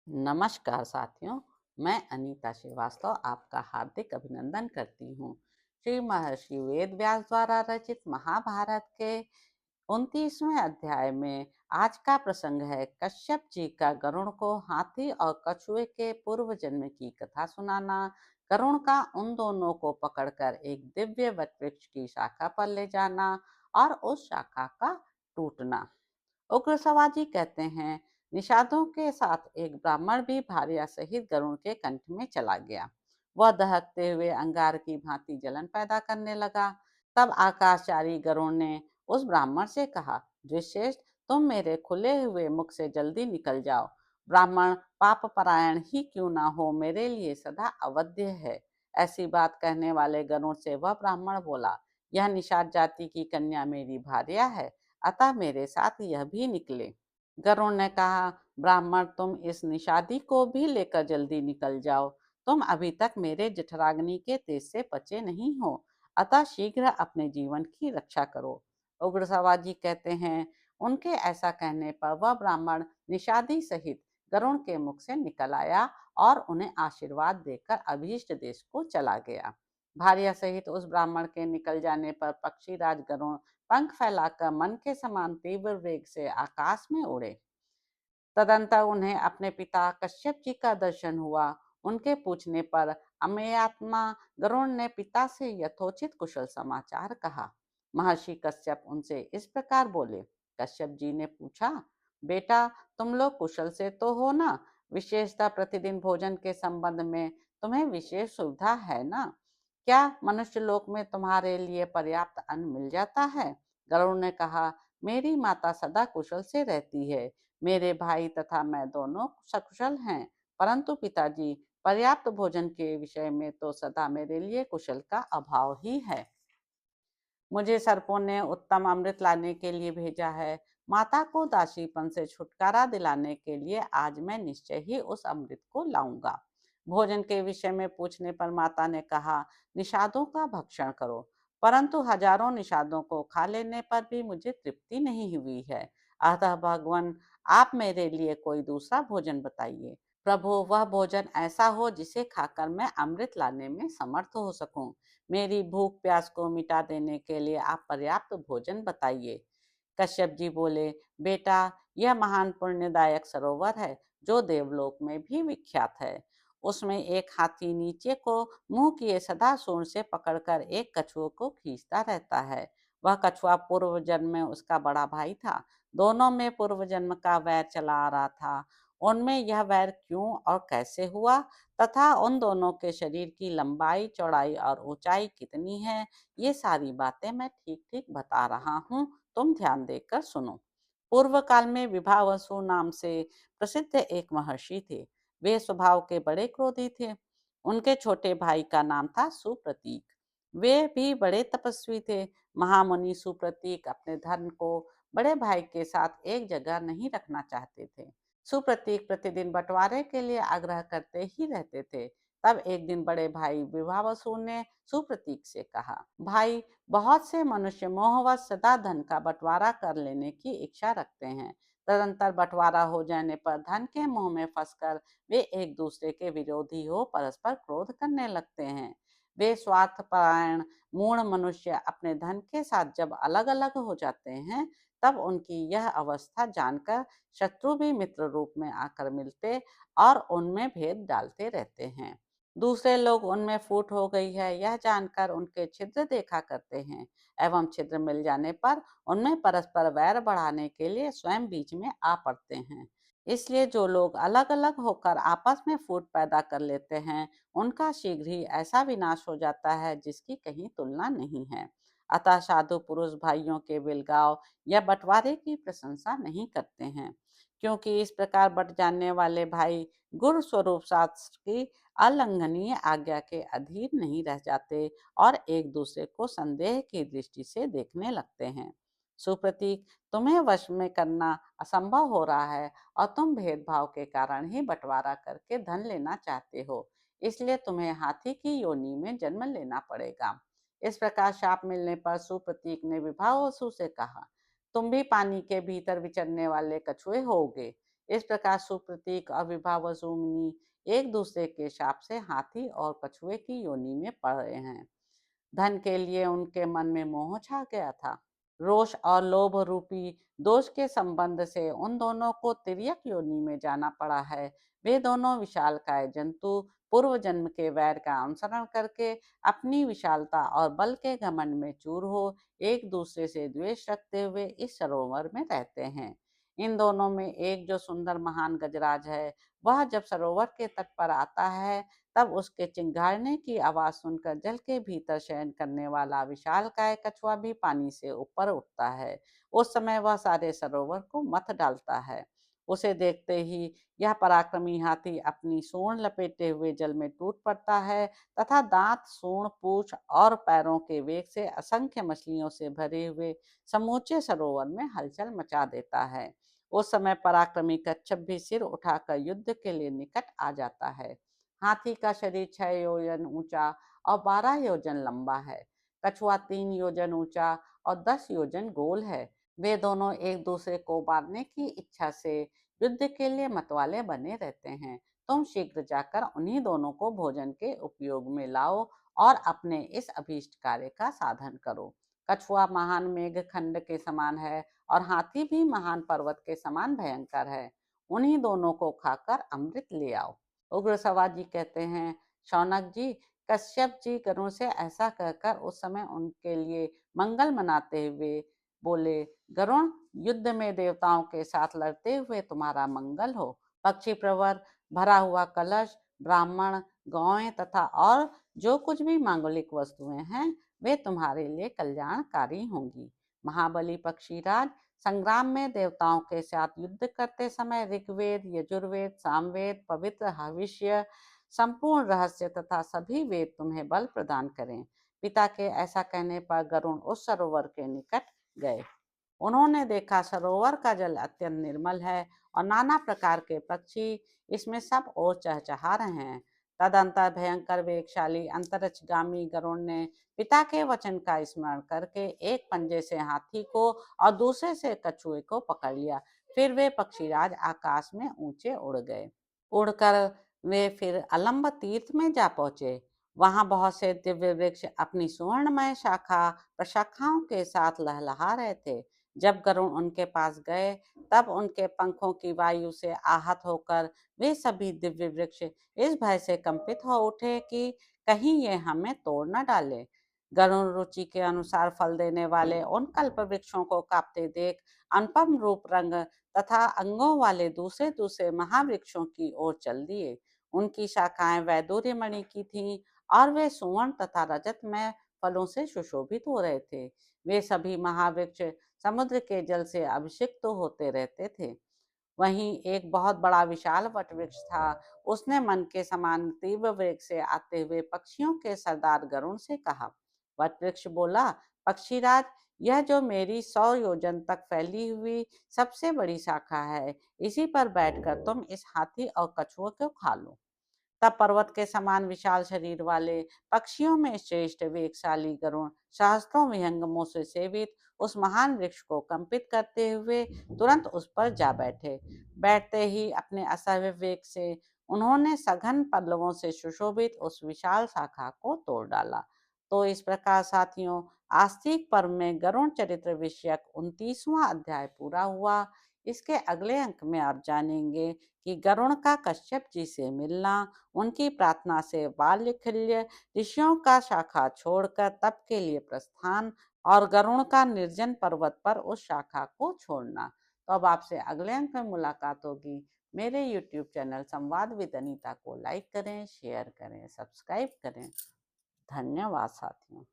नमस्कार साथियों। मैं अनीता श्रीवास्तव आपका हार्दिक अभिनंदन करती हूँ। श्री महर्षि वेद व्यास द्वारा रचित महाभारत के 29वें अध्याय में आज का प्रसंग है कश्यप जी का गरुड़ को हाथी और कछुए के पूर्व जन्म की कथा सुनाना। गरुड़ का उन दोनों को पकड़कर एक दिव्य वट वृक्ष की शाखा पर ले जाना और उस शाखा का टूटना। उग्र सवाजी कहते हैं, निषादों के साथ एक ब्राह्मण भी भार्या सहित गरुड़ के कंठ में चला गया। वह दहकते हुए अंगार की भांति जलन पैदा करने लगा। तब आकाशचारी गरुड़ ने उस ब्राह्मण से कहा, द्विश्रेष्ठ, तुम मेरे खुले हुए मुख से जल्दी निकल जाओ। ब्राह्मण पाप परायण ही क्यों ना हो, मेरे लिए सदा अवध्य है। ऐसी बात कहने वाले गरुड़ से वह ब्राह्मण बोला, यह निषाद जाति की कन्या मेरी भार्या है, अतः मेरे साथ यह भी निकले। गरुड़ ने कहा, ब्राह्मण, तुम इस निषादी को भी लेकर जल्दी निकल जाओ। तुम अभी तक मेरे जठराग्नि के तेज से पचे नहीं हो, अतः शीघ्र अपने जीवन की रक्षा करो। उग्र सवाजी कहते हैं, उनके ऐसा कहने पर वह ब्राह्मण निषादी सहित गरुड़ के मुख से निकल आया और उन्हें आशीर्वाद देकर अभीष्ट देश को चला गया। भार्या सहित उस ब्राह्मण के निकल जाने पर पक्षीराज गरुड़ पंख फैलाकर मन के समान तीव्र वेग से आकाश में उड़े। तदंतर उन्हें अपने पिता कश्यप जी का दर्शन हुआ। उनके पूछने पर अमेयात्मा गरुड़ ने पिता से यथोचित कुशल समाचार कहा। महर्षि कश्यप उनसे इस प्रकार बोले। कश्यप जी ने पूछा, बेटा, तुम लोग कुशल से तो हो ना? विशेषतः प्रतिदिन भोजन के संबंध में तुम्हें विशेष सुविधा है ना? क्या मनुष्य लोक में तुम्हारे लिए पर्याप्त अन्न मिल जाता है? गरुड़ ने कहा, मेरी माता सदा कुशल से रहती है। मेरे भाई तथा मैं दोनों सकुशल हैं, परंतु पिताजी, पर्याप्त भोजन के विषय में तो सदा मेरे लिए कुशल का अभाव ही है। मुझे सर्पों ने उत्तम अमृत लाने के लिए भेजा है। माता को दासीपन से छुटकारा दिलाने के लिए आज मैं निश्चय ही उस अमृत को लाऊंगा। भोजन के विषय में पूछने पर माता ने कहा, निषादों का भक्षण करो। परंतु हजारों निषादों को खा लेने पर भी मुझे तृप्ति नहीं हुई है। अतः भगवान, आप मेरे लिए कोई दूसरा भोजन बताइए। प्रभु, वह भोजन ऐसा हो जिसे खाकर मैं अमृत लाने में समर्थ हो सकूं। मेरी भूख प्यास को मिटा देने के लिए आप पर्याप्त भोजन बताइए। कश्यप जी बोले, बेटा, यह महान पुण्यदायक सरोवर है जो देवलोक में भी विख्यात है। उसमें एक हाथी नीचे को मुंह किए सदा सूंड से पकड़कर एक कछुए को खींचता रहता है। वह कछुआ पूर्व जन्म में उसका बड़ा भाई था। दोनों में पूर्व जन्म का वैर चला आ रहा था। उनमें यह वैर क्यों और कैसे हुआ, तथा उन दोनों के शरीर की लंबाई, चौड़ाई और ऊंचाई कितनी है, ये सारी बातें मैं ठीक ठीक बता रहा हूँ, तुम ध्यान देकर सुनो। पूर्व काल में विभावसु नाम से प्रसिद्ध एक महर्षि थे। वे स्वभाव के बड़े क्रोधी थे। उनके छोटे भाई का नाम था सुप्रतीक। वे भी बड़े तपस्वी थे। महामुनि सुप्रतीक अपने धर्म को बड़े भाई के साथ एक जगह नहीं रखना चाहते थे। सुप्रतीक प्रतिदिन बंटवारे के लिए आग्रह करते ही रहते थे। तब एक दिन बड़े भाई विभावसु ने सुप्रतीक से कहा, भाई, बहुत से मनुष्य मोहवश सदा धन का बंटवारा कर लेने की इच्छा रखते हैं। तदंतर बंटवारा हो जाने पर धन के मोह में फंसकर वे एक दूसरे के विरोधी हो परस्पर क्रोध करने लगते हैं। वे स्वार्थपरायण मूढ़ मनुष्य अपने धन के साथ जब अलग अलग हो जाते हैं, तब उनकी यह अवस्था जानकर शत्रु भी मित्र रूप में आकर मिलते और उनमें भेद डालते रहते हैं। दूसरे लोग उनमें फूट हो गई है यह जानकर उनके छिद्र देखा करते हैं एवं छिद्र मिल जाने पर उनमें परस्पर वैर बढ़ाने के लिए स्वयं बीच में आ पड़ते हैं। इसलिए जो लोग अलग अलग होकर आपस में फूट पैदा कर लेते हैं, उनका शीघ्र ही ऐसा विनाश हो जाता है जिसकी कहीं तुलना नहीं है। अतः साधु पुरुष भाइयों के विलगाव या बंटवारे की प्रशंसा नहीं करते हैं, क्योंकि इस प्रकार बट जाने वाले भाई गुरु स्वरूप शास्त्र की अलंघनीय आज्ञा के अधीन नहीं रह जाते और एक दूसरे को संदेह की दृष्टि से देखने लगते हैं। सुप्रतीक, तुम्हें वश में करना असंभव हो रहा है और तुम भेदभाव के कारण ही बंटवारा करके धन लेना चाहते हो, इसलिए तुम्हें हाथी की योनि में जन्म लेना पड़ेगा। इस प्रकार शाप मिलने पर सुप्रतीक ने विभावसु से कहा, तुम भी पानी के भीतर विचरने वाले कछुए होगे। इस प्रकार सुप्रतीक और विभावसु मुनि एक दूसरे के शाप से हाथी और कछुए की योनि में पड़ रहे हैं। धन के लिए उनके मन में मोह छा गया था। रोष और लोभ रूपी दोष के संबंध से उन दोनों को तिर्यक योनि में जाना पड़ा है। वे दोनों विशालकाय जंतु पूर्व जन्म के वैर का अनुसरण करके अपनी विशालता और बल के घमंड में चूर हो एक दूसरे से द्वेष रखते हुए इस सरोवर में रहते हैं। इन दोनों में एक जो सुंदर महान गजराज है, वह जब सरोवर के तट पर आता है, तब उसके चिंघाड़ने की आवाज सुनकर जल के भीतर शयन करने वाला विशालकाय कछुआ भी पानी से ऊपर उठता है। उस समय वह सारे सरोवर को मथ डालता है। उसे देखते ही यह पराक्रमी हाथी अपनी सूंड लपेटे हुए जल में टूट पड़ता है तथा दांत, सूंड, पूंछ और पैरों के वेग से असंख्य मछलियों से भरे हुए समूचे सरोवर में हलचल मचा देता है। उस समय पराक्रमी कच्छप भी सिर उठाकर युद्ध के लिए निकट आ जाता है। हाथी का शरीर 6 योजन ऊंचा और 12 योजन लंबा है। कछुआ 3 योजन ऊंचा और 10 योजन गोल है। वे दोनों एक दूसरे को मारने की इच्छा से युद्ध के लिए मतवाले बने रहते हैं। तुम शीघ्र जाकर उन्हीं दोनों को भोजन के उपयोग में लाओ और अपने इस अभीष्ट कार्य का साधन करो। कछुआ महान मेघ खंड के समान है और हाथी भी महान पर्वत के समान भयंकर है। उन्हीं दोनों को खाकर अमृत ले आओ। उग्र सवार जी कहते हैं, शौनक जी, कश्यप जी गरुड़ से ऐसा कहकर उस समय उनके लिए मंगल मनाते हुए बोले, गरुण, युद्ध में देवताओं के साथ लड़ते हुए तुम्हारा मंगल हो। पक्षी प्रवर, भरा हुआ कलश, ब्राह्मण, गौएं तथा और जो कुछ भी मांगलिक वस्तुएं हैं, वे तुम्हारे लिए कल्याणकारी होंगी। महाबली पक्षीराज, संग्राम में देवताओं के साथ युद्ध करते समय ऋग्वेद, यजुर्वेद, सामवेद, पवित्र हविष्य, संपूर्ण रहस्य तथा सभी वेद तुम्हें बल प्रदान करें। पिता के ऐसा कहने पर गरुण उस सरोवर के निकट गए। उन्होंने देखा सरोवर का जल अत्यंत निर्मल है और नाना प्रकार के पक्षी इसमें सब ओर चहचहा रहे हैं। तदंतर भयंकर वेगशाली अंतरिक्षगामी गरुड़ ने पिता के वचन का स्मरण करके एक पंजे से हाथी को और दूसरे से कछुए को पकड़ लिया। फिर वे पक्षीराज आकाश में ऊंचे उड़ गए। उड़कर वे फिर अलंब तीर्थ में जा पहुंचे। वहां बहुत से दिव्य वृक्ष अपनी सुवर्णमय शाखा प्रशाखाओं के साथ लहलहा रहे थे। जब गरुण उनके पास गए, तब उनके पंखों की वायु से आहत होकर वे सभी दिव्य वृक्ष इस भय से कंपित हो उठे कि कहीं ये हमें तोड़ न डाले। गरुण रुचि के अनुसार फल देने वाले उन कल्प वृक्षों को कांपते देख अनुपम रूप, रंग तथा अंगों वाले दूसरे दूसरे महावृक्षों की ओर चल दिए। उनकी शाखाएं वैदूर्य मणि की थीं और वे सुवर्ण तथा रजत में फलों से सुशोभित हो रहे थे। वे सभी महावृक्ष समुद्र के जल से अभिषिक्त तो होते रहते थे। वहीं एक बहुत बड़ा विशाल वट वृक्ष था। उसने मन के समान तीव्र वेग से आते हुए पक्षियों के सरदार गरुण से कहा। वट वृक्ष बोला, पक्षीराज, यह जो मेरी 100 योजन तक फैली हुई सबसे बड़ी शाखा है, इसी पर बैठकर तुम इस हाथी और कछुए को खा लो। तब पर्वत के समान विशाल शरीर वाले पक्षियों में श्रेष्ठ वेगशाली गरुण सहस्त्रों विहंगमों से सेवित उस महान वृक्ष को कंपित करते हुए तुरंत उस पर जा बैठे। बैठते ही अपने असह्य वेग से उन्होंने सघन पल्लवों से सुशोभित उस विशाल शाखा को तोड़ डाला। तो इस प्रकार साथियों, आस्तिक पर्व में गरुण चरित्र विषयक 29वां अध्याय पूरा हुआ। इसके अगले अंक में आप जानेंगे कि गरुण का कश्यप जी से मिलना, उनकी प्रार्थना से बाल्यखिल्य ऋषियों का शाखा छोड़कर तप के लिए प्रस्थान और गरुण का निर्जन पर्वत पर उस शाखा को छोड़ना। तो अब आपसे अगले अंक में मुलाकात होगी। मेरे YouTube चैनल संवाद विद अनीता को लाइक करें, शेयर करें, सब्सक्राइब करें। धन्यवाद साथियों।